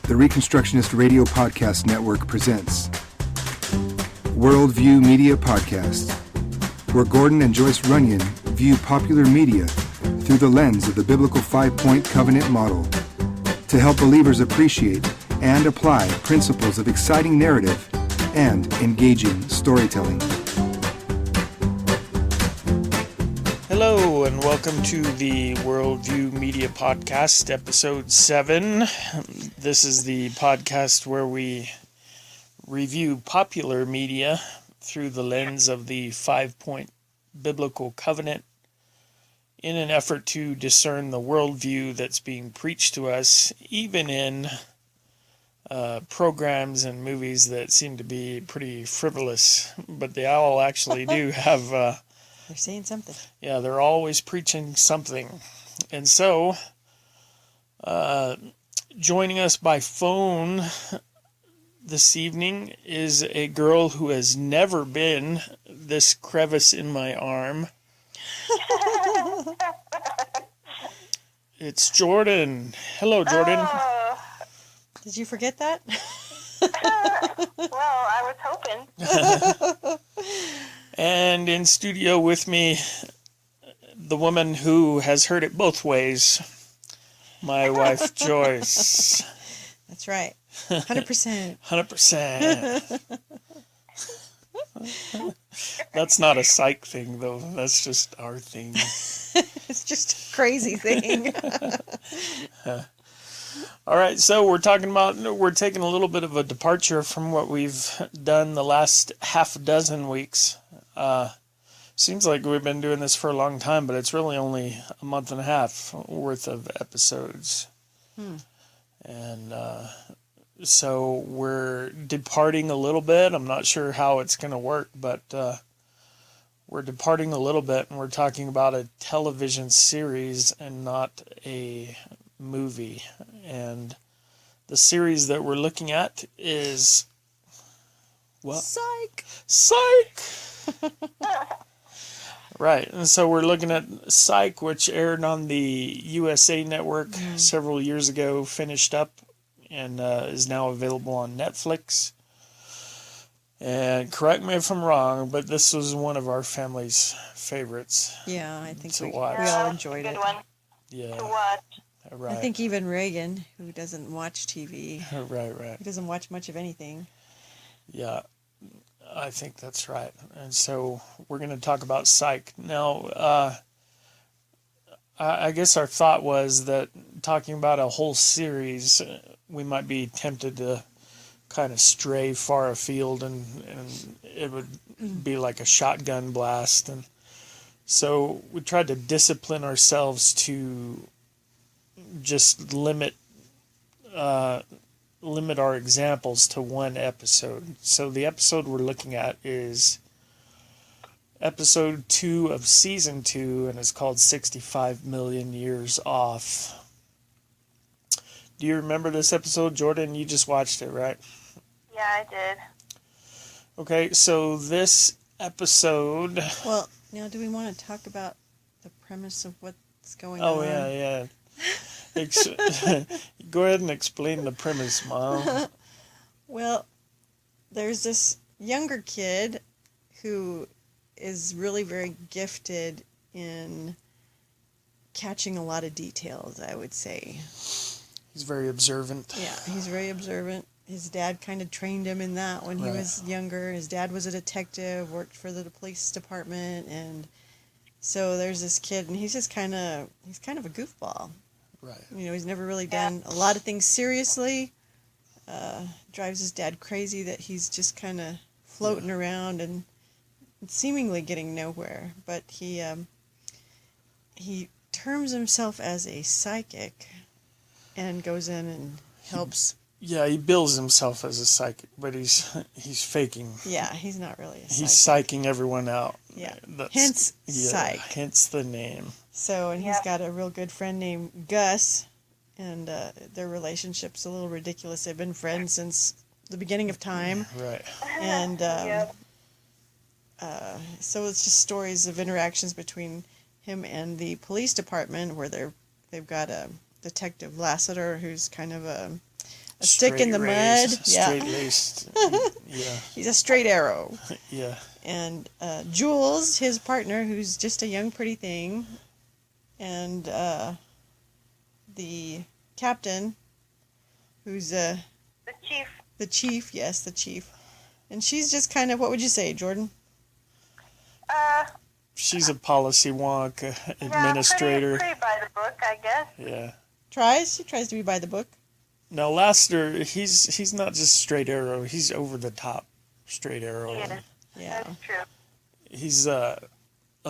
the Reconstructionist Radio Podcast Network presents Worldview Media Podcast, where Gordon and Joyce Runyon view popular media through the lens of the biblical five-point covenant model to help believers appreciate and apply principles of exciting narrative and engaging storytelling. Hello and welcome to the Worldview Media Podcast, Episode 7. This is the podcast where we review popular media through the lens of the five-point biblical covenant in an effort to discern the worldview that's being preached to us, even in programs and movies that seem to be pretty frivolous, but they all actually do have... They're saying something. Yeah, they're always preaching something. And so, joining us by phone this evening is a girl who has never been this crevice in my arm. It's Jordan. Hello, Jordan. Oh. Did you forget that? Well, I was hoping. And in studio with me, the woman who has heard it both ways, my wife, Joyce. That's right. 100%. 100%. That's not a psych thing, though. That's just our thing. It's just a crazy thing. All right, so we're taking a little bit of a departure from what we've done the last half dozen weeks. Seems like we've been doing this for a long time, but it's really only a month and a half worth of episodes. And so we're departing a little bit. I'm not sure how it's going to work, but we're departing a little bit, and we're talking about a television series and not a movie. And the series that we're looking at is... what? Psych! Right, and so we're looking at Psych, which aired on the USA Network several years ago, finished up, and is now available on Netflix. And correct me if I'm wrong, but this was one of our family's favorites. Yeah, I think we watch. all enjoyed Good it. one Yeah, to watch. right. I think even Reagan, who doesn't watch TV, Right. he doesn't watch much of anything. Yeah, I think that's right. And so we're going to talk about Psych. Now, I guess our thought was that talking about a whole series, we might be tempted to kind of stray far afield, and it would be like a shotgun blast. And so we tried to discipline ourselves to just limit our examples to one episode. So the episode we're looking at is episode 2 of season 2, and it's called 65 Million Years Off. Do you remember this episode, Jordan? You just watched it, right? Yeah, I did. Okay, so this episode... Well, now do we want to talk about the premise of what's going on? Oh, yeah. Go ahead and explain the premise, Mom. Well, there's this younger kid who is really very gifted in catching a lot of details, I would say. He's very observant. Yeah, he's very observant. His dad kind of trained him in that when he was younger. His dad was a detective, worked for the police department, and so there's this kid, and he's kind of a goofball. Right. You know, he's never really done a lot of things seriously. Drives his dad crazy that he's just kind of floating around and seemingly getting nowhere. But he terms himself as a psychic and goes in and helps. Yeah, he bills himself as a psychic, but he's faking. Yeah, he's not really a psychic. He's psyching everyone out. Yeah. Hence Psych. Hence the name. So, and he's got a real good friend named Gus, and their relationship's a little ridiculous. They've been friends since the beginning of time. Right. And so it's just stories of interactions between him and the police department, where they've got a Detective Lassiter, who's kind of a A stick in the mud. Yeah. Straight-laced. Yeah. He's a straight arrow. Yeah. And Jules, his partner, who's just a young, pretty thing, and the captain, who's The chief. the chief. Yes, the chief. And she's just kind of, what would you say, Jordan? She's a policy wonk, administrator. Yeah, pretty by the book, I guess. Yeah. She tries to be by the book. Now, Lassiter, he's not just straight arrow. He's over the top straight arrow. Yeah, Yeah. that's true. He's a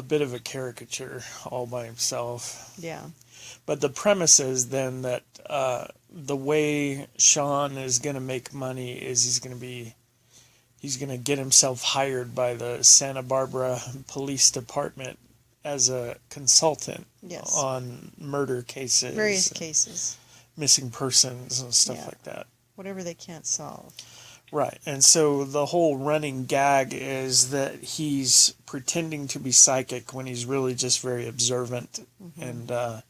bit of a caricature all by himself. Yeah. But the premise is then that the way Shawn is going to make money is he's going to get himself hired by the Santa Barbara Police Department as a consultant Yes. on murder cases. Various cases. Missing persons and stuff Yeah. like that. Whatever they can't solve. Right. And so the whole running gag is that he's pretending to be psychic when he's really just very observant. Mm-hmm. And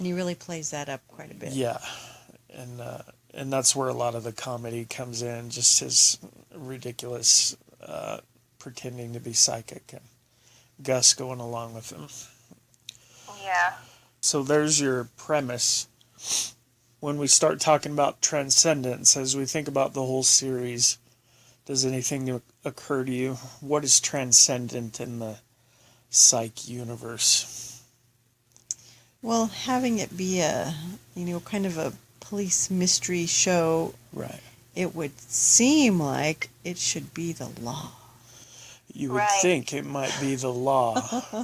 he really plays that up quite a bit. yeah. And that's where a lot of the comedy comes in, just his ridiculous pretending to be psychic and Gus going along with him. Yeah. So there's your premise. When we start talking about transcendence, as we think about the whole series, does anything occur to you? What is transcendent in the Psych universe? Well, having it be a, kind of a police mystery show, Right. it would seem like it should be the law. You would Right. think it might be the law.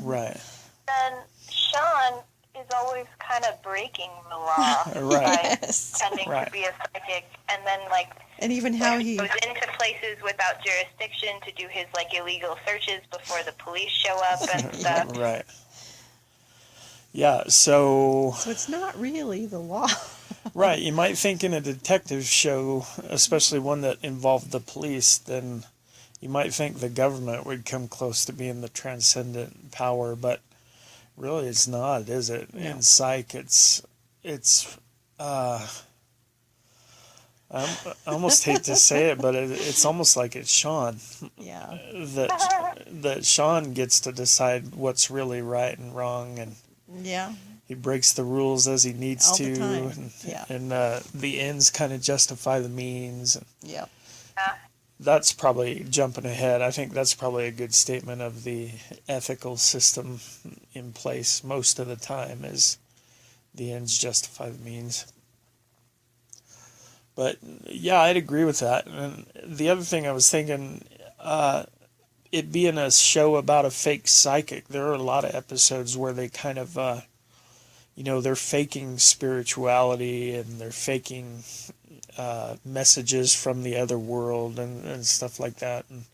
Right. Then Shawn is always kind of breaking the law Right. by Yes. pretending Right. to be a psychic, and then And even how when he, goes into places without jurisdiction to do his illegal searches before the police show up and stuff. Right. Yeah, so it's not really the law. right, you might think in a detective show, especially one that involved the police, then you might think the government would come close to being the transcendent power, but really it's not, is it? No. In Psych, it's I almost hate to say it, but it's almost like it's Shawn. Yeah. That Shawn gets to decide what's really right and wrong, and Yeah. he breaks the rules as he needs All to, the time. and, Yeah. and the ends kind of justify the means. Yeah. That's probably jumping ahead. I think that's probably a good statement of the ethical system in place most of the time is the ends justify the means. But yeah, I'd agree with that. And the other thing I was thinking, it being a show about a fake psychic, there are a lot of episodes where they kind of, they're faking spirituality and they're faking messages from the other world and stuff like that. And,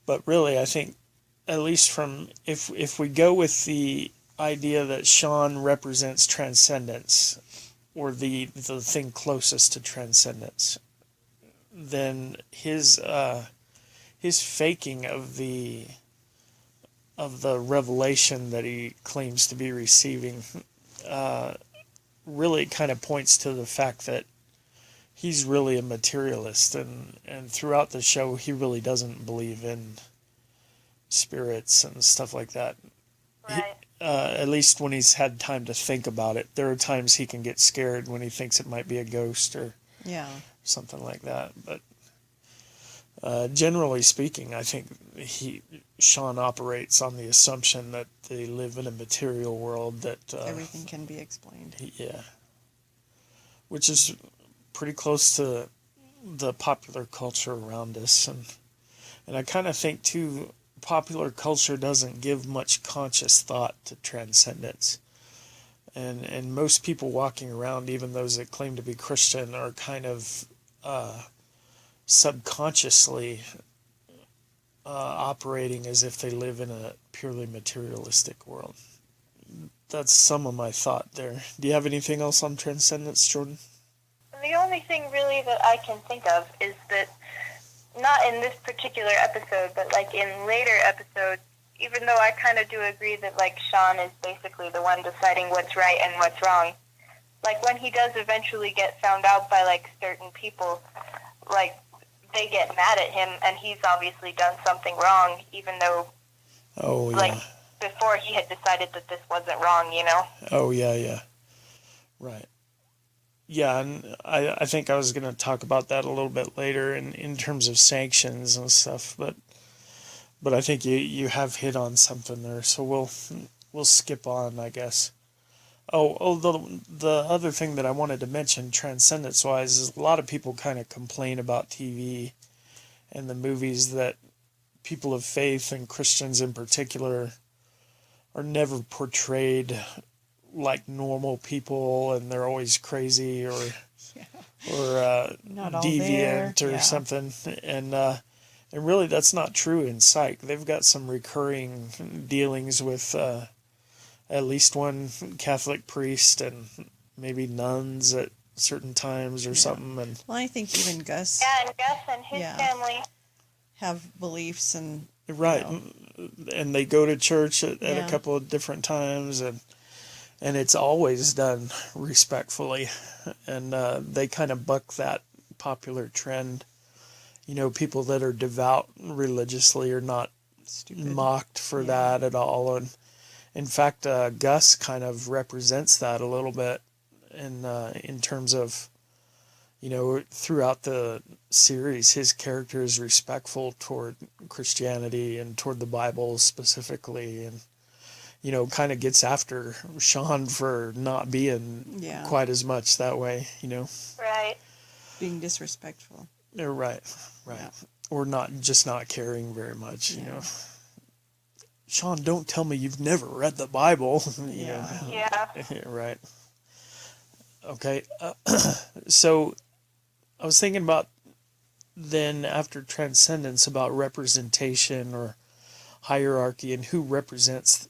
but really, I think, at least from, if we go with the idea that Shawn represents transcendence, or the thing closest to transcendence, then his faking of the revelation that he claims to be receiving really kind of points to the fact that he's really a materialist, and throughout the show he really doesn't believe in spirits and stuff like that. Right. At least when he's had time to think about it. There are times he can get scared when he thinks it might be a ghost or Yeah. something like that. But generally speaking, I think Shawn operates on the assumption that they live in a material world that Everything can be explained. yeah, which is pretty close to the popular culture around us, and I kind of think too, popular culture doesn't give much conscious thought to transcendence, and most people walking around, even those that claim to be Christian, are kind of subconsciously operating as if they live in a purely materialistic world. That's some of my thought there. Do you have anything else on transcendence, Jordan? The only thing really that I can think of is that, not in this particular episode, but in later episodes, even though I kind of do agree that Shawn is basically the one deciding what's right and what's wrong, like, when he does eventually get found out by, like, certain people, like, they get mad at him, and he's obviously done something wrong, even though, like, before he had decided that this wasn't wrong, you know? Oh, yeah. Right. Yeah, and I think I was going to talk about that a little bit later in terms of sanctions and stuff, but I think you have hit on something there, so we'll skip on, I guess. The other thing that I wanted to mention, transcendence-wise, is a lot of people kind of complain about TV and the movies that people of faith, and Christians in particular, are never portrayed like normal people, and they're always crazy or deviant or something. And really, that's not true in Psych. They've got some recurring dealings with at least one Catholic priest and maybe nuns at certain times or something. And well, I think even Gus. Yeah, and Gus and his family have beliefs and. Right, and they go to church at a couple of different times, and it's always done respectfully, and they kind of buck that popular trend. You know, people that are devout religiously are not mocked for that at all, and in fact, Gus kind of represents that a little bit in terms of, you know, throughout the series, his character is respectful toward Christianity and toward the Bible specifically, and, you know, kind of gets after Shawn for not being quite as much that way, you know. Right. Being disrespectful. Right. Yeah. Or not caring very much, you know. Shawn, don't tell me you've never read the Bible. You know. Yeah. Right. Okay. So I was thinking about then after transcendence about representation or hierarchy and who represents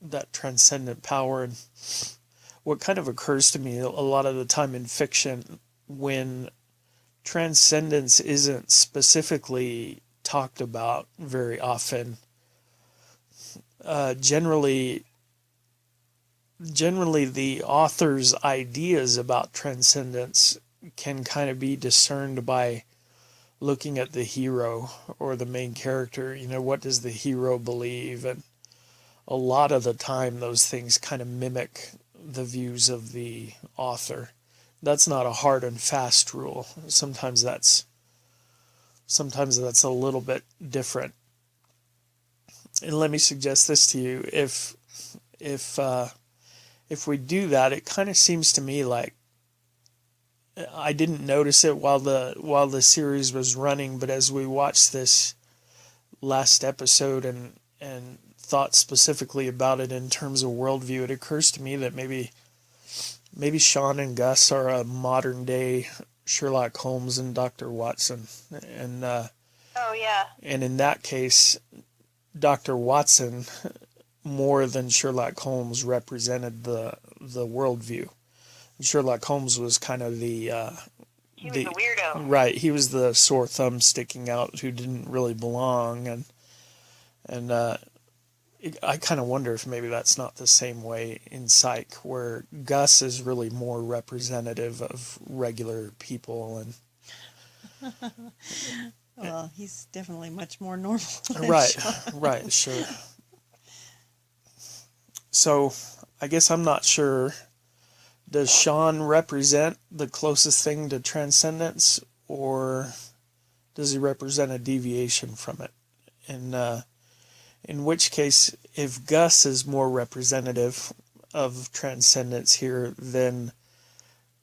that transcendent power. And what kind of occurs to me a lot of the time in fiction, when transcendence isn't specifically talked about very often, generally the author's ideas about transcendence can kind of be discerned by looking at the hero or the main character. You know, what does the hero believe? And a lot of the time those things kind of mimic the views of the author. That's not a hard and fast rule. Sometimes that's a little bit different. And let me suggest this to you. If we do that, it kind of seems to me like I didn't notice it while the series was running, but as we watched this last episode and thought specifically about it in terms of worldview, it occurs to me that maybe Shawn and Gus are a modern day Sherlock Holmes and Dr. Watson, and and in that case, Dr. Watson, more than Sherlock Holmes, represented the worldview. Sherlock Holmes was kind of the weirdo. Right, he was the sore thumb sticking out who didn't really belong, and I kind of wonder if maybe that's not the same way in Psych, where Gus is really more representative of regular people and. Well, he's definitely much more normal. Right, right, sure. So, I guess I'm not sure. Does Shawn represent the closest thing to transcendence, or does he represent a deviation from it? And in which case, if Gus is more representative of transcendence here, then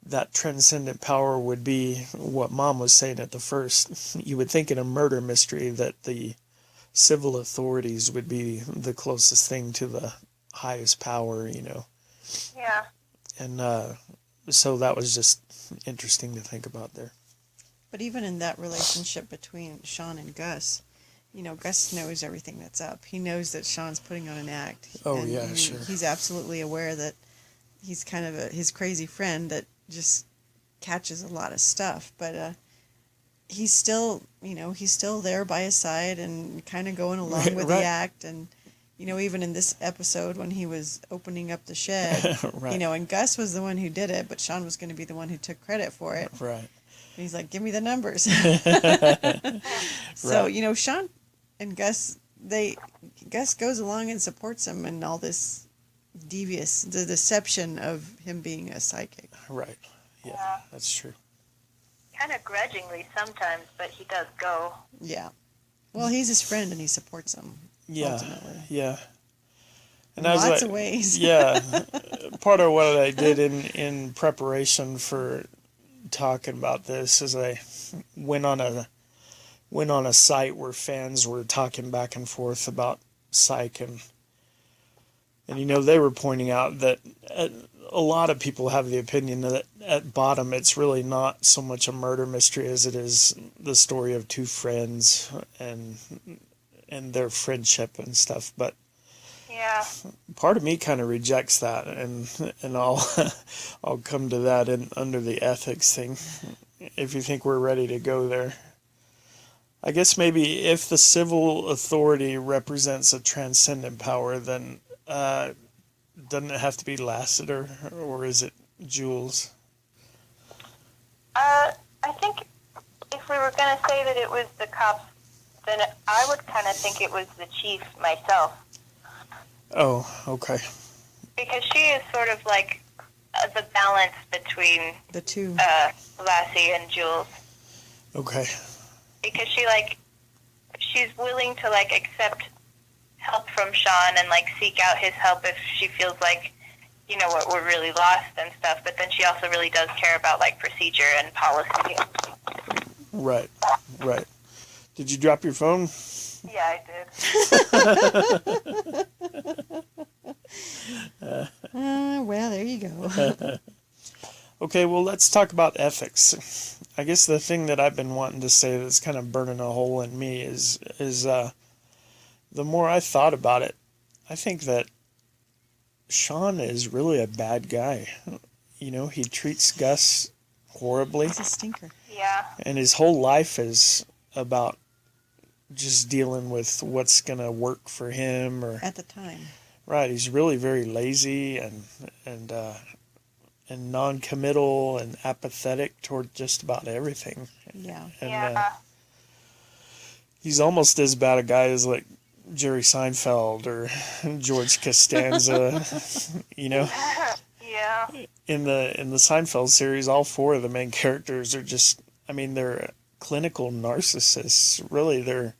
that transcendent power would be what Mom was saying at the first. You would think in a murder mystery that the civil authorities would be the closest thing to the highest power, you know. Yeah. And so that was just interesting to think about there. But even in that relationship between Shawn and Gus, you know, Gus knows everything that's up. He knows that Shawn's putting on an act. Oh, and yeah, sure. He's absolutely aware that he's kind of his crazy friend that just catches a lot of stuff. But he's still, you know, he's still there by his side and kind of going along with the act. And even in this episode when he was opening up the shed, right. And Gus was the one who did it, but Shawn was going to be the one who took credit for it. Right. And he's like, give me the numbers. So, Right. Shawn and Gus goes along and supports him in all this the deception of him being a psychic. Right. Yeah, that's true. Kind of grudgingly sometimes, but he does go. Yeah. Well, he's his friend and he supports him. Yeah. Ultimately. Yeah. And In I was lots like, of ways. yeah. Part of what I did in preparation for talking about this is I went on a site where fans were talking back and forth about Psych, and they were pointing out that a lot of people have the opinion that at bottom it's really not so much a murder mystery as it is the story of two friends and their friendship and stuff. But Yeah. part of me kind of rejects that, and I'll come to that under the ethics thing if you think we're ready to go there. I guess maybe if the civil authority represents a transcendent power, then doesn't it have to be Lassiter, or is it Jules? I think if we were going to say that it was the cops, then I would kind of think it was the chief myself. Oh, okay. Because she is sort of like the balance between The two. Lassie and Jules. Okay. Because she's willing to accept help from Shawn and seek out his help if she feels like we're really lost and stuff, but then she also really does care about procedure and policy. Right. Did you drop your phone? Yeah, I did. Well, there you go. Okay, well, let's talk about ethics. I guess the thing that I've been wanting to say that's kind of burning a hole in me is the more I thought about it, I think that Shawn is really a bad guy. He treats Gus horribly. He's a stinker. Yeah. And his whole life is about just dealing with what's going to work for him. At the time. Right, he's really very lazy and non-committal and apathetic toward just about everything. Yeah. And he's almost as bad a guy as Jerry Seinfeld or George Costanza. Yeah. In the Seinfeld series, all four of the main characters are just, they're clinical narcissists. Really, they're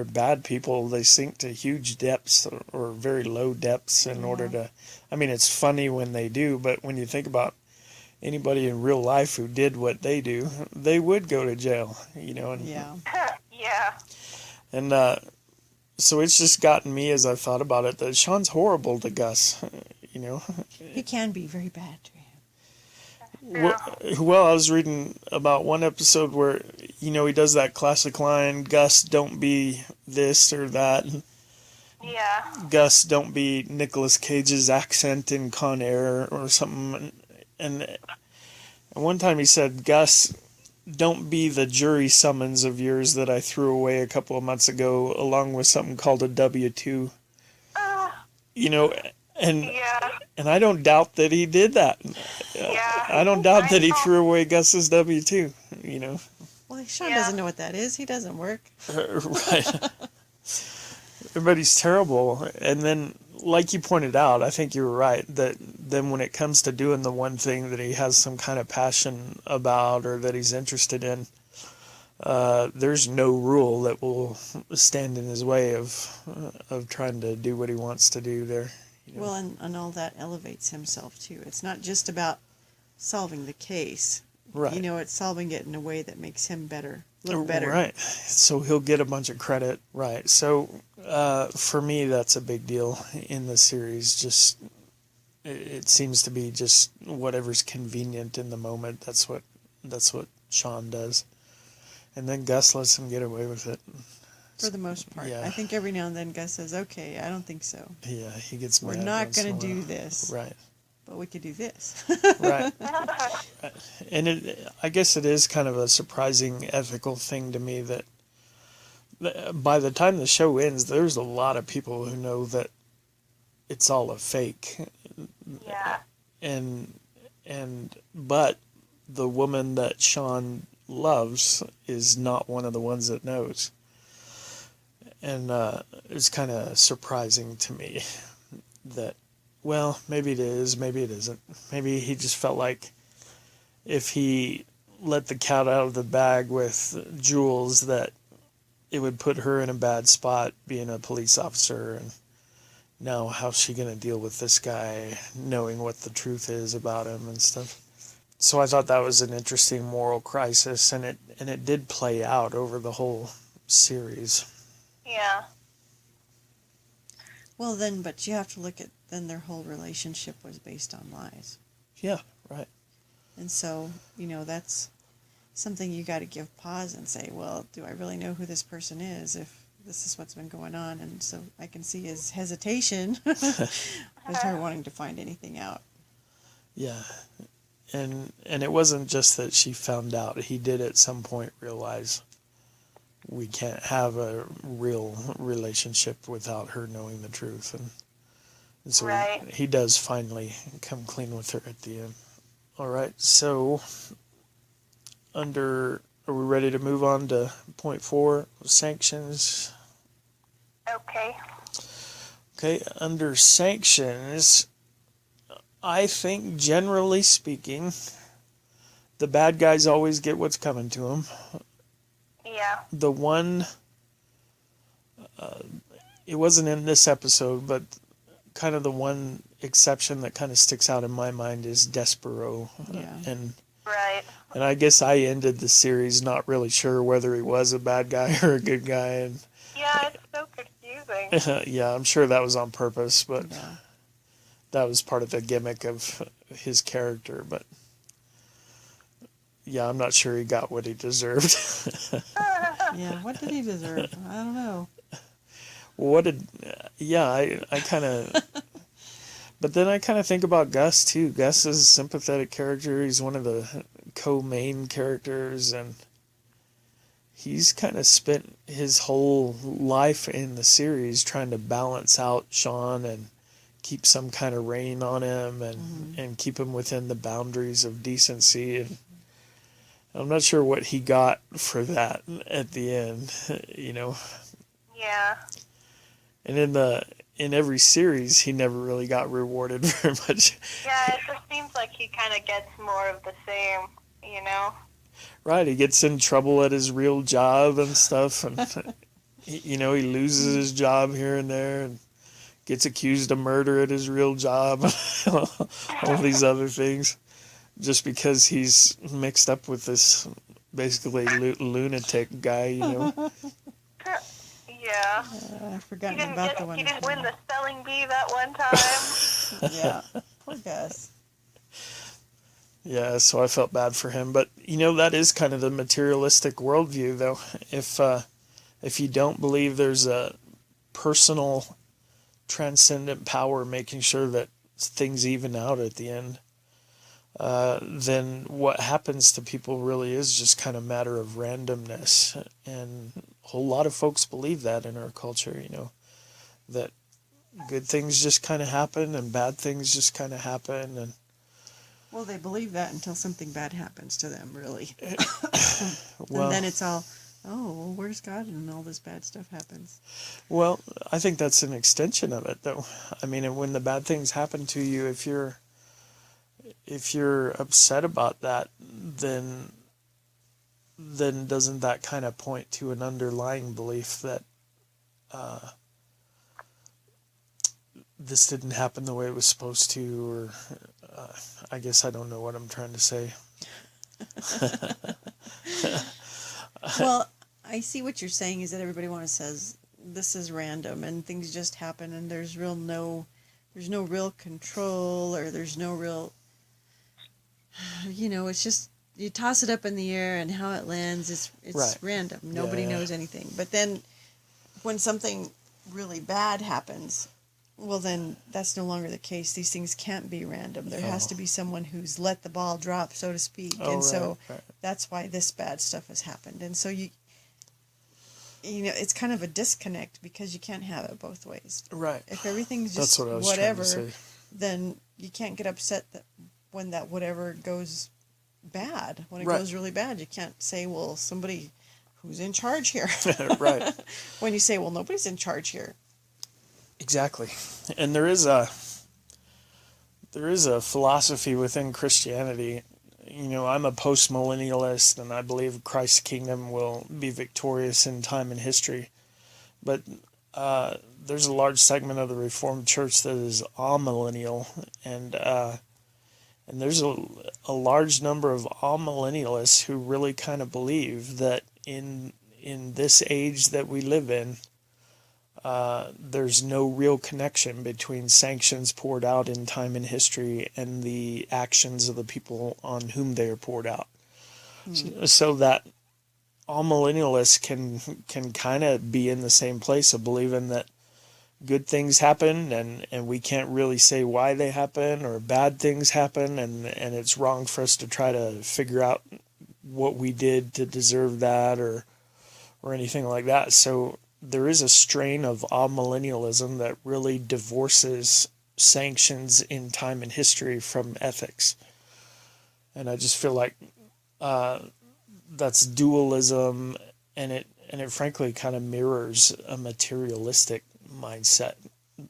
bad people. They sink to huge depths or very low depths in order to, it's funny when they do, but when you think about anybody in real life who did what they do, they would go to jail, and Yeah. Yeah. and so it's just gotten me as I thought about it that Shawn's horrible to Gus, He can be very bad to him. Well, I was reading about one episode where, he does that classic line, Gus, don't be this or that. Yeah. Gus, don't be Nicolas Cage's accent in Con Air or something. And one time he said, Gus, don't be the jury summons of yours that I threw away a couple of months ago along with something called a W-2. And I don't doubt that he did that. Yeah. I don't doubt that he threw away Gus's W-2, Well, Shawn doesn't know what that is. He doesn't work. Right. Everybody's terrible. And then, like you pointed out, I think you were right, that then when it comes to doing the one thing that he has some kind of passion about or that he's interested in, there's no rule that will stand in his way of trying to do what he wants to do there. Well, and all that elevates himself, too. It's not just about solving the case. Right. It's solving it in a way that makes him look better. Right. So he'll get a bunch of credit. Right. So for me, that's a big deal in the series. Just it seems to be just whatever's convenient in the moment. That's what Shawn does. And then Gus lets him get away with it. For the most part. Yeah. I think every now and then Gus says, okay, I don't think so. Yeah, he gets mad. We're not once in going a to do while. this. Right. But we could do this. Right. And I guess it is kind of a surprising ethical thing to me that by the time the show ends, there's a lot of people who know that it's all a fake. Yeah. But the woman that Shawn loves is not one of the ones that knows. And it's kind of surprising to me that, well, maybe it is, maybe it isn't. Maybe he just felt like if he let the cat out of the bag with Jules, that it would put her in a bad spot being a police officer. And now how's she going to deal with this guy knowing what the truth is about him and stuff? So I thought that was an interesting moral crisis, and it did play out over the whole series. Yeah. Well, then, but you have to look at, then their whole relationship was based on lies. Yeah, right. And so, that's something you got to give pause and say, well, do I really know who this person is if this is what's been going on? And so I can see his hesitation with her wanting to find anything out. Yeah. And it wasn't just that she found out. He did at some point realize we can't have a real relationship without her knowing the truth. And so right. he does finally come clean with her at the end. All right, so are we ready to move on to point 4, sanctions? Okay. Okay, under sanctions, I think generally speaking, the bad guys always get what's coming to them. Yeah. The one, it wasn't in this episode, but kind of the one exception that kind of sticks out in my mind is Despero. Yeah. Right. And I guess I ended the series not really sure whether he was a bad guy or a good guy. And yeah, it's so confusing. yeah, I'm sure that was on purpose, but Yeah. that was part of the gimmick of his character. But yeah, I'm not sure he got what he deserved. Yeah, what did he deserve? I don't know. I kind of, but then I kind of think about Gus too. Gus is a sympathetic character. He's one of the co-main characters, and he's kind of spent his whole life in the series trying to balance out Shawn and keep some kind of rein on him and keep him within the boundaries of decency. And I'm not sure what he got for that at the end, Yeah. And in every series, he never really got rewarded very much. Yeah, it just seems like he kind of gets more of the same, Right, he gets in trouble at his real job and stuff, and he loses his job here and there, and gets accused of murder at his real job, all these other things, just because he's mixed up with this basically lunatic guy, Yeah. I've forgotten about the one. He didn't win the spelling bee that one time. Yeah, poor Gus. Yeah, so I felt bad for him. But, that is kind of the materialistic worldview, though. If you don't believe there's a personal, transcendent power making sure that things even out at the end, then what happens to people really is just kind of a matter of randomness. And a whole lot of folks believe that in our culture, that good things just kind of happen and bad things just kind of happen. And well, they believe that until something bad happens to them, really. Well, and then it's all, well, where's God when all this bad stuff happens? Well, I think that's an extension of it, though. I mean, when the bad things happen to you, if you're upset about that, then doesn't that kind of point to an underlying belief that this didn't happen the way it was supposed to, or I guess I don't know what I'm trying to say. Well, I see what you're saying is that everybody says this is random and things just happen and there's no real control, or there's no real, it's just, you toss it up in the air and how it lands, it's right. Random. Nobody knows anything. But then when something really bad happens, well, then that's no longer the case. These things can't be random. There has to be someone who's let the ball drop, so to speak. And so that's why this bad stuff has happened. And so it's kind of a disconnect because you can't have it both ways. Right. If everything's That's just what I was whatever, trying to say. then you can't get upset when that whatever goes bad. When it Right. goes really bad, you can't say, well, somebody who's in charge here. Right. When you say, well, nobody's in charge here. Exactly. And there is a philosophy within Christianity. I'm a post-millennialist, and I believe Christ's kingdom will be victorious in time and history. But there's a large segment of the Reformed Church that is amillennial, and there's a large number of amillennialists who really kind of believe that in this age that we live in, there's no real connection between sanctions poured out in time and history and the actions of the people on whom they are poured out. So that all millennialists can kind of be in the same place of believing that good things happen and we can't really say why they happen, or bad things happen, and it's wrong for us to try to figure out what we did to deserve that or anything like that. So there is a strain of amillennialism that really divorces sanctions in time and history from ethics. And I just feel like that's dualism, and it frankly kind of mirrors a materialistic mindset,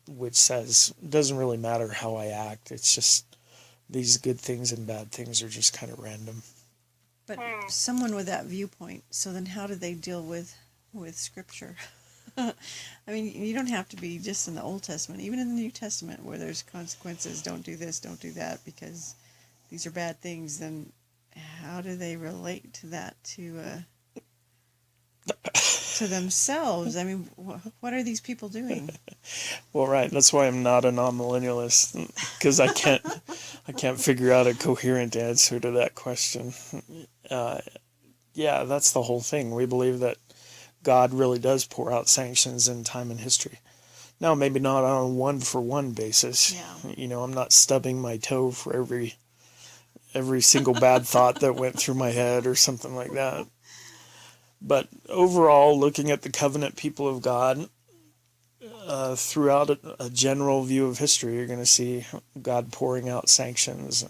which says it doesn't really matter how I act. It's just these good things and bad things are just kind of random. But someone with that viewpoint, so then how do they deal with Scripture? I mean, you don't have to be just in the Old Testament, even in the New Testament, where there's consequences. Don't do this, don't do that, because these are bad things. Then how do they relate to that to themselves? I mean, what are these people doing? Well, right. That's why I'm not a non-millennialist, because I can't figure out a coherent answer to that question. Yeah, that's the whole thing. We believe that God really does pour out sanctions in time and history. Now, maybe not on a one-for-one basis. Yeah. I'm not stubbing my toe for every single bad thought that went through my head or something like that. But overall, looking at the covenant people of God, throughout a general view of history, you're going to see God pouring out sanctions,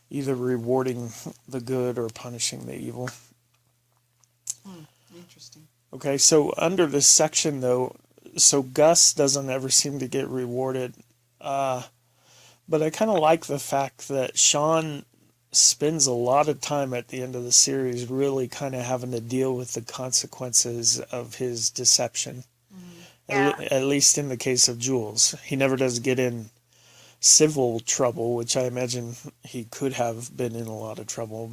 either rewarding the good or punishing the evil. Interesting. Okay, so under this section, though, so Gus doesn't ever seem to get rewarded, but I kind of like the fact that Shawn spends a lot of time at the end of the series really kind of having to deal with the consequences of his deception. At least in the case of Jules. He never does get in civil trouble, which I imagine he could have been in a lot of trouble,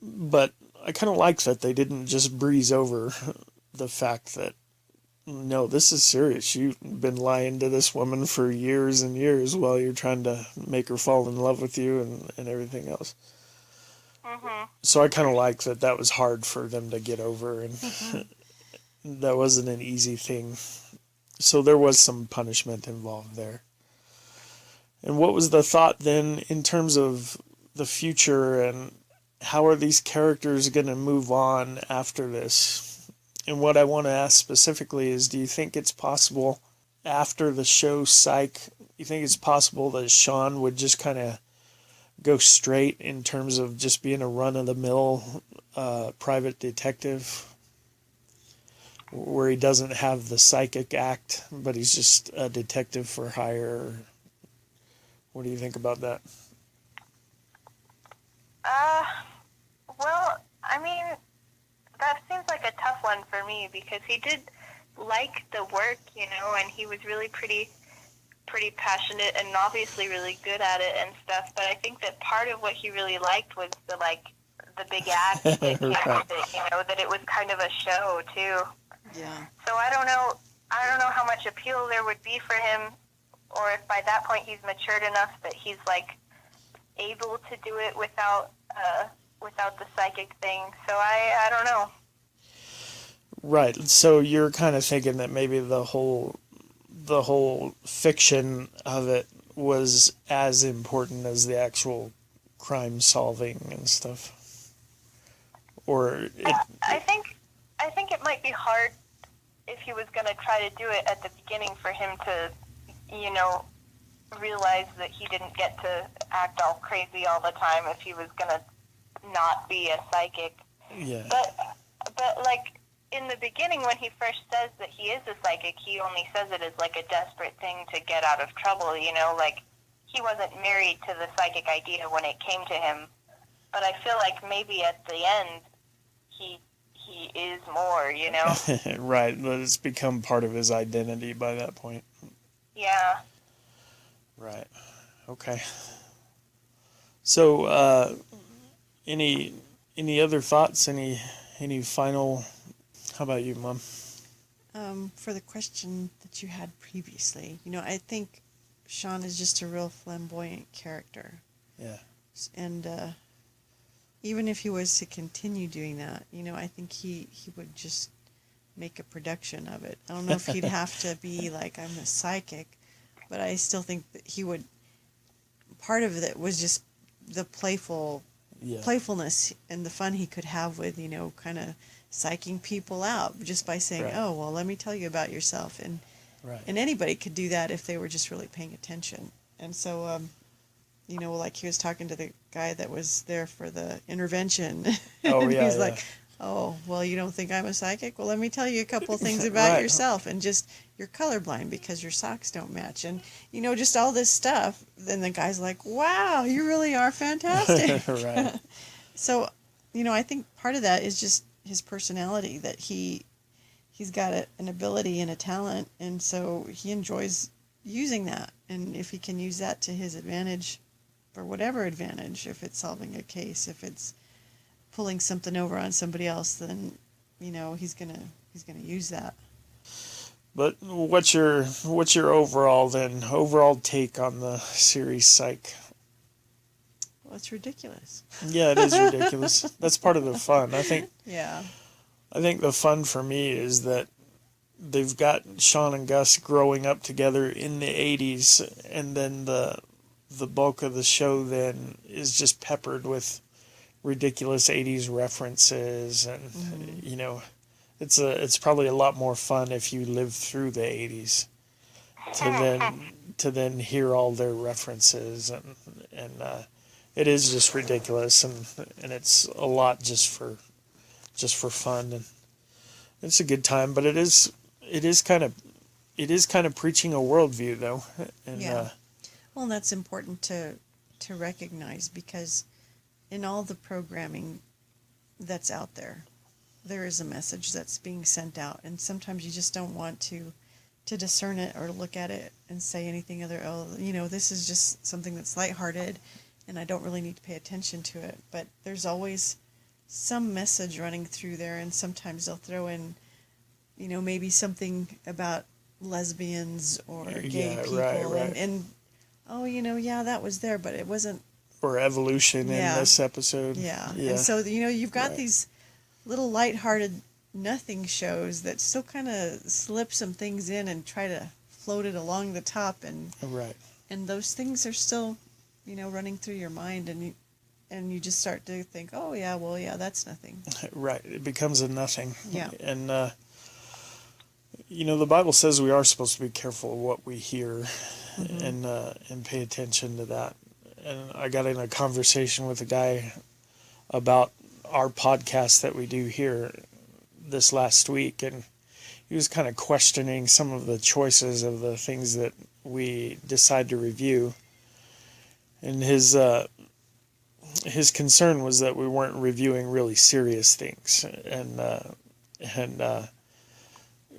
but I kind of like that they didn't just breeze over the fact that, no, this is serious. You've been lying to this woman for years and years while you're trying to make her fall in love with you and everything else. So I kind of like that was hard for them to get over, and that wasn't an easy thing. So there was some punishment involved there. And what was the thought then in terms of the future, and how are these characters going to move on after this? And what I want to ask specifically is, do you think it's possible after the show Psych, you think it's possible that Shawn would just kind of go straight in terms of just being a run-of-the-mill private detective, where he doesn't have the psychic act, but he's just a detective for hire? What do you think about that? Well, I mean, that seems like a tough one for me, because he did like the work, and he was really pretty passionate and obviously really good at it and stuff. But I think that part of what he really liked was the big act that came with it, that it was kind of a show too. Yeah. So I don't know how much appeal there would be for him, or if by that point he's matured enough that he's able to do it without the psychic thing. So I don't know. Right. So you're kind of thinking that maybe the whole fiction of it was as important as the actual crime solving and stuff, or I think it might be hard if he was going to try to do it at the beginning for him to, you know, realize that he didn't get to act all crazy all the time if he was going to not be a psychic. Yeah. But like, in the beginning when he first says that he is a psychic, he only says it as like a desperate thing to get out of trouble, you know, like he wasn't married to the psychic idea when it came to him. But I feel like maybe at the end he is more, you know. Right, but it's become part of his identity by that point. Yeah. Right. Okay. So any other thoughts, any final? How about you, Mom? For the question that you had previously, you know, I think Shawn is just a real flamboyant character. Yeah. And even if he was to continue doing that, you know, I think he would just make a production of it. I don't know if he'd have to be like, I'm a psychic, but I still think that he would. Part of it was just the playfulness and the fun he could have with, you know, kind of psyching people out just by saying, right. oh, well, let me tell you about yourself. And right. and anybody could do that if they were just really paying attention. And so, you know, like he was talking to the guy that was there for the intervention. Oh, and yeah, he's yeah. like, oh, well, you don't think I'm a psychic? Well, let me tell you a couple of things about Right. yourself. And just, you're colorblind because your socks don't match. And, you know, just all this stuff. Then the guy's like, wow, you really are fantastic. Right. So, you know, I think part of that is just his personality, that he's got an ability and a talent, and so he enjoys using that. And if he can use that to his advantage, for whatever advantage, if it's solving a case, if it's pulling something over on somebody else, then, you know, he's gonna use that. But what's your overall take on the series Psych? Well, it's ridiculous. Yeah, it is ridiculous. That's part of the fun. I think the fun for me is that they've got Shawn and Gus growing up together in the 80s, and then the bulk of the show then is just peppered with ridiculous 80s references, and you know, it's probably a lot more fun if you live through the 80s to then hear all their references, and it is just ridiculous, and it's a lot just for fun, and it's a good time. But it is kind of preaching a worldview, though. And, yeah. Well, that's important to recognize, because in all the programming that's out there, there is a message that's being sent out, and sometimes you just don't want to discern it or look at it and say anything other. Oh, you know, this is just something that's lighthearted, and I don't really need to pay attention to it. But there's always some message running through there, and sometimes they'll throw in, you know, maybe something about lesbians or gay people, right. and oh, you know, yeah, that was there, but it wasn't. Or evolution in this episode. Yeah. And so, you know, you've got these little lighthearted nothing shows that still kind of slip some things in and try to float it along the top, and and those things are still, you know, running through your mind, and you just start to think, oh yeah, well, yeah, that's nothing. Right. It becomes a nothing. Yeah. And you know, the Bible says we are supposed to be careful of what we hear, and pay attention to that. And I got in a conversation with a guy about our podcast that we do here this last week, and he was kind of questioning some of the choices of the things that we decide to review. And his concern was that we weren't reviewing really serious things. And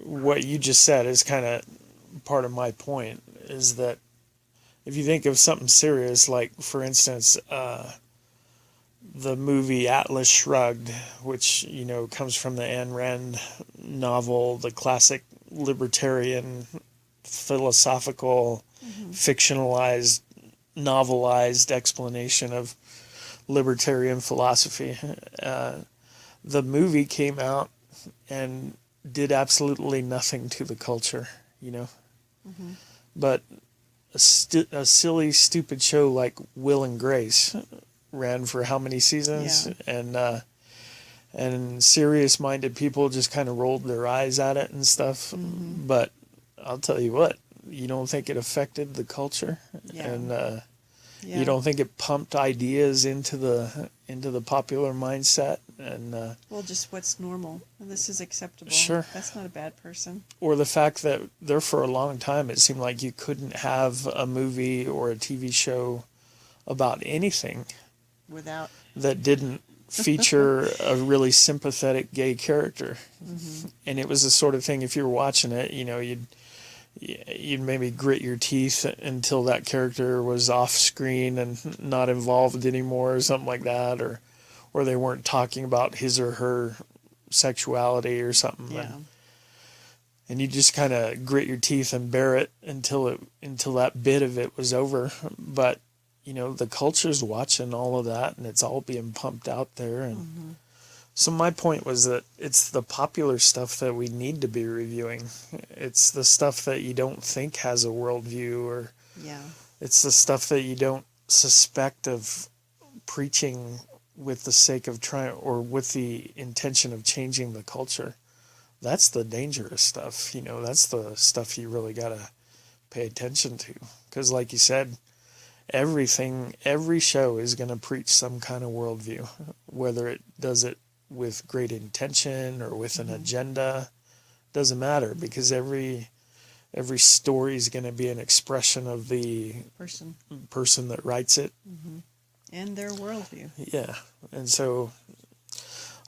what you just said is kind of part of my point, is that if you think of something serious, like, for instance, the movie Atlas Shrugged, which, you know, comes from the Ayn Rand novel, the classic libertarian, philosophical, fictionalized, novelized explanation of libertarian philosophy. The movie came out and did absolutely nothing to the culture, you know. But a silly, stupid show like Will and Grace ran for how many seasons? Yeah. And and serious-minded people just kind of rolled their eyes at it and stuff. But I'll tell you what, you don't think it affected the culture, and you don't think it pumped ideas into the popular mindset, and well, just what's normal, and this is acceptable. Sure, that's not a bad person. Or the fact that there for a long time it seemed like you couldn't have a movie or a TV show about anything without that didn't feature a really sympathetic gay character. And it was the sort of thing, if you were watching it, you'd maybe grit your teeth until that character was off screen and not involved anymore or something like that, or they weren't talking about his or her sexuality or something. Yeah. And you just kind of grit your teeth and bear it until that bit of it was over. But the culture's watching all of that, and it's all being pumped out there. And so my point was that it's the popular stuff that we need to be reviewing. It's the stuff that you don't think has a worldview, or it's the stuff that you don't suspect of preaching with the sake of trying, or with the intention of changing the culture. That's the dangerous stuff. That's the stuff you really got to pay attention to. Because like you said, every show is going to preach some kind of worldview, whether it does it with great intention or with an agenda, doesn't matter, because every story is going to be an expression of the person that writes it. And their worldview. Yeah. And so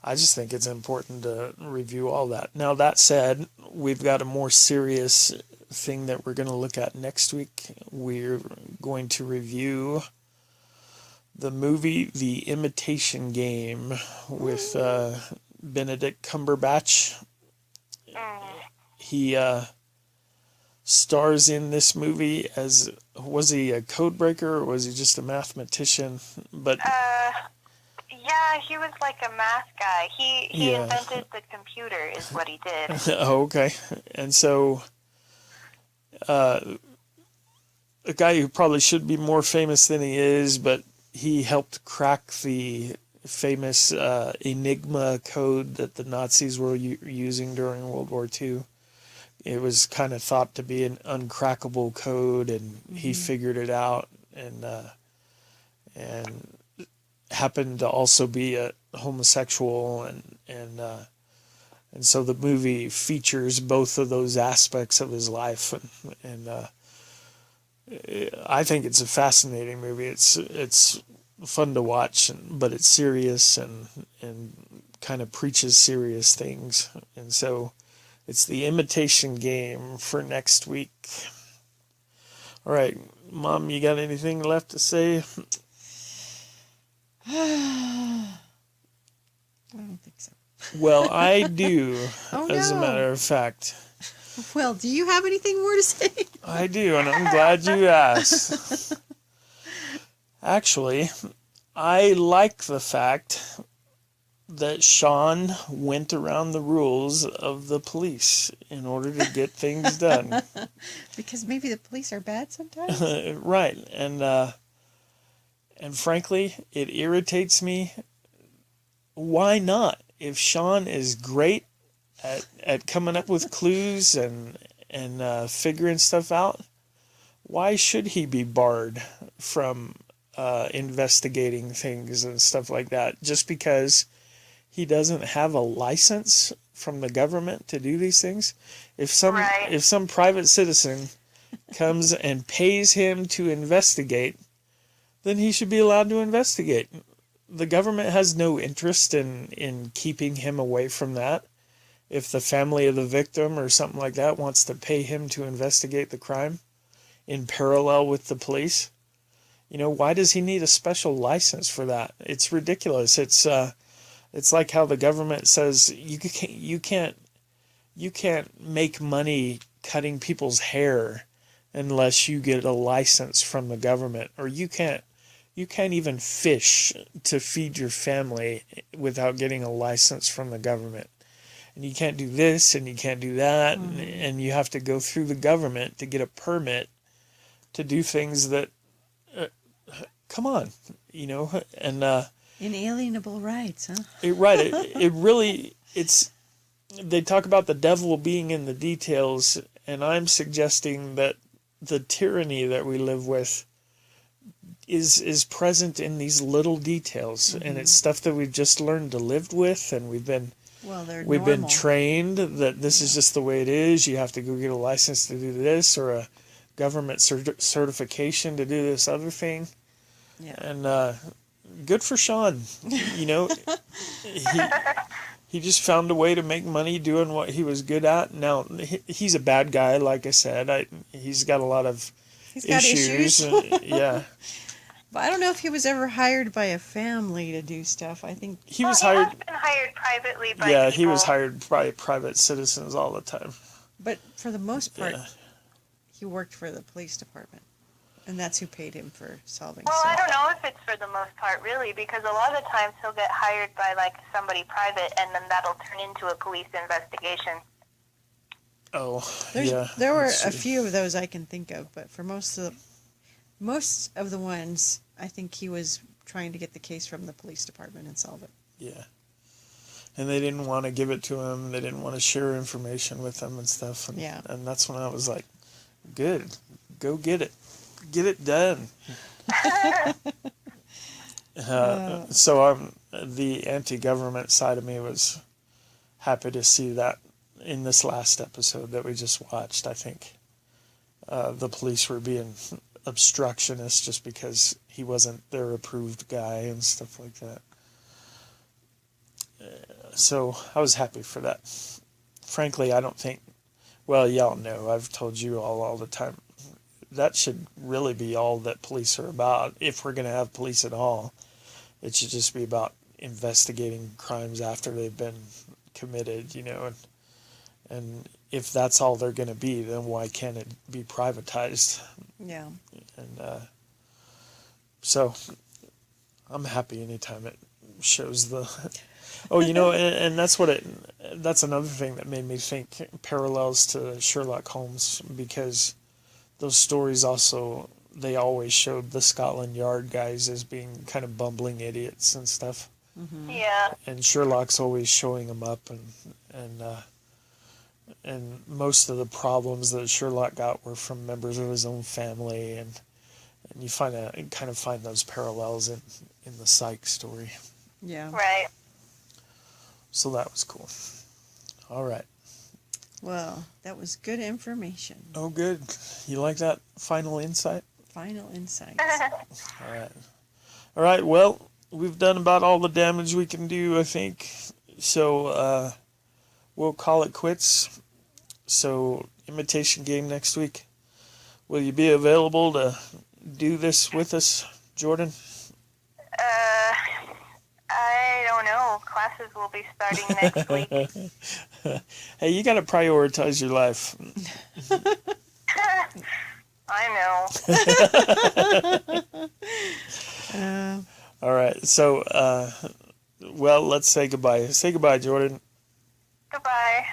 I just think it's important to review all that. Now, that said, we've got a more serious thing that we're going to look at next week. We're going to review the movie The Imitation Game with Benedict Cumberbatch. He stars in this movie as, was he a code breaker or was he just a mathematician? But yeah, he was like a math guy. He invented the computer is what he did. Oh, okay. And so a guy who probably should be more famous than he is, but he helped crack the famous Enigma code that the Nazis were using during World War II. It was kind of thought to be an uncrackable code, and he figured it out, and happened to also be a homosexual, and so the movie features both of those aspects of his life, and I think it's a fascinating movie. It's fun to watch, but it's serious and kind of preaches serious things, and so it's The Imitation Game for next week. All right, Mom, you got anything left to say? I don't think so. Well, I do, as a no. matter of fact. Well, do you have anything more to say? I do, and I'm glad you asked. Actually, I like the fact that Shawn went around the rules of the police in order to get things done. Because maybe the police are bad sometimes? Right, and frankly, it irritates me. Why not? If Shawn is great at coming up with clues and figuring stuff out, why should he be barred from investigating things and stuff like that just because he doesn't have a license from the government to do these things? If some private citizen comes and pays him to investigate, then he should be allowed to investigate. The government has no interest in keeping him away from that. If the family of the victim or something like that wants to pay him to investigate the crime in parallel with the police, why does he need a special license for that? It's ridiculous. It's like how the government says you can't make money cutting people's hair unless you get a license from the government, or you can't even fish to feed your family without getting a license from the government. And you can't do this and you can't do that, and you have to go through the government to get a permit to do things that come on, and Inalienable rights, huh? It really, they talk about the devil being in the details, and I'm suggesting that the tyranny that we live with is present in these little details, and it's stuff that we've just learned to live with, and we've been trained that this is just the way it is. You have to go get a license to do this, or a government certification to do this other thing. Yeah. And good for Shawn. You know, he just found a way to make money doing what he was good at. Now, he's a bad guy, like I said. He's got a lot of issues. Yeah. But I don't know if he was ever hired by a family to do stuff. I think he was hired. hired. He has been hired privately by Yeah, people. he was hired by private citizens all the time. But for the most part, Yeah. he worked for the police department. And that's who paid him for solving Well, stuff. I don't know if it's for the most part, really, because a lot of times he'll get hired by, like, somebody private, and then that'll turn into a police investigation. Oh, There were Let's a see. few of those I can think of, but for most of the ones, I think he was trying to get the case from the police department and solve it. Yeah. And they didn't want to give it to him. They didn't want to share information with him and stuff. And, Yeah. And that's when I was like, good. Go get it. Get it done. So the anti-government side of me was happy to see that in this last episode that we just watched. I think the police were being obstructionists just because he wasn't their approved guy and stuff like that. So I was happy for that. Frankly, I don't think, well, y'all know, I've told you all the time, that should really be all that police are about. If we're going to have police at all, it should just be about investigating crimes after they've been committed, you know, and if that's all they're going to be, then why can't it be privatized? Yeah. And so I'm happy anytime it shows the... Oh, you know, and that's that's another thing that made me think parallels to Sherlock Holmes, because those stories also, they always showed the Scotland Yard guys as being kind of bumbling idiots and stuff. Mm-hmm. Yeah. And Sherlock's always showing them up, and most of the problems that Sherlock got were from members of his own family, and you kind of find those parallels in the Psych story. Yeah. Right. So that was cool. All right. Well, that was good information. Oh, good. You like that final insight? Final insights. All right. All right. Well, we've done about all the damage we can do, I think. So we'll call it quits. So imitation game next week. Will you be available to do this with us, Jordan? I don't know. Classes will be starting next week. Hey, you got to prioritize your life. I know. All right. So, well, let's say goodbye. Say goodbye, Jordan. Goodbye.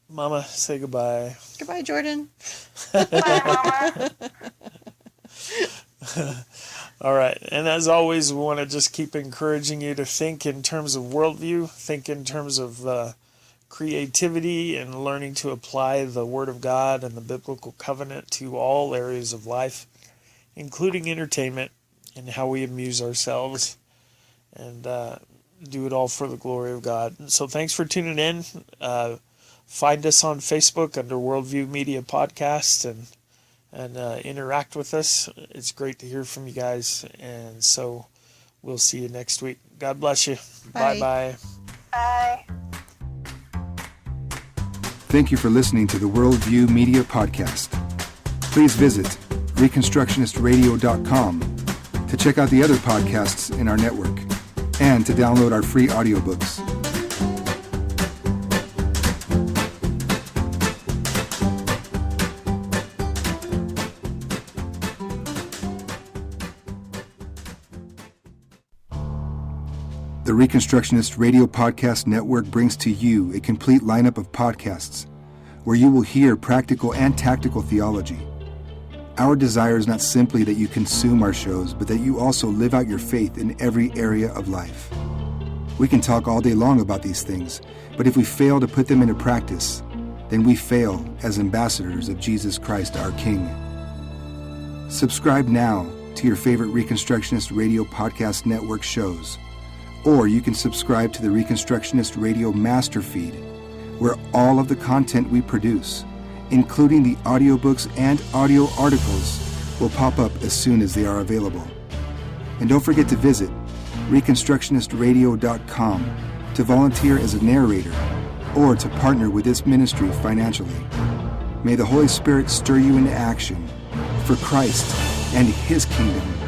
Mama, say goodbye. Goodbye, Jordan. Bye, Mama. All right. And as always, we want to just keep encouraging you to think in terms of worldview, think in terms of creativity, and learning to apply the Word of God and the biblical covenant to all areas of life, including entertainment and how we amuse ourselves, and do it all for the glory of God. So thanks for tuning in. Find us on Facebook under Worldview Media Podcast, and interact with us. It's great to hear from you guys, and so we'll see you next week. God bless you. Bye. Bye-bye. Bye. Thank you for listening to the Worldview Media Podcast. Please visit reconstructionistradio.com to check out the other podcasts in our network and to download our free audiobooks. The Reconstructionist Radio Podcast Network brings to you a complete lineup of podcasts where you will hear practical and tactical theology, Our desire is not simply that you consume our shows, but that you also live out your faith in every area of life. We can talk all day long about these things, but if we fail to put them into practice, then we fail as ambassadors of Jesus Christ our King. Subscribe now to your favorite Reconstructionist Radio Podcast Network shows, or you can subscribe to the Reconstructionist Radio Master Feed, where all of the content we produce, including the audiobooks and audio articles, will pop up as soon as they are available. And don't forget to visit reconstructionistradio.com to volunteer as a narrator or to partner with this ministry financially. May the Holy Spirit stir you into action for Christ and His kingdom.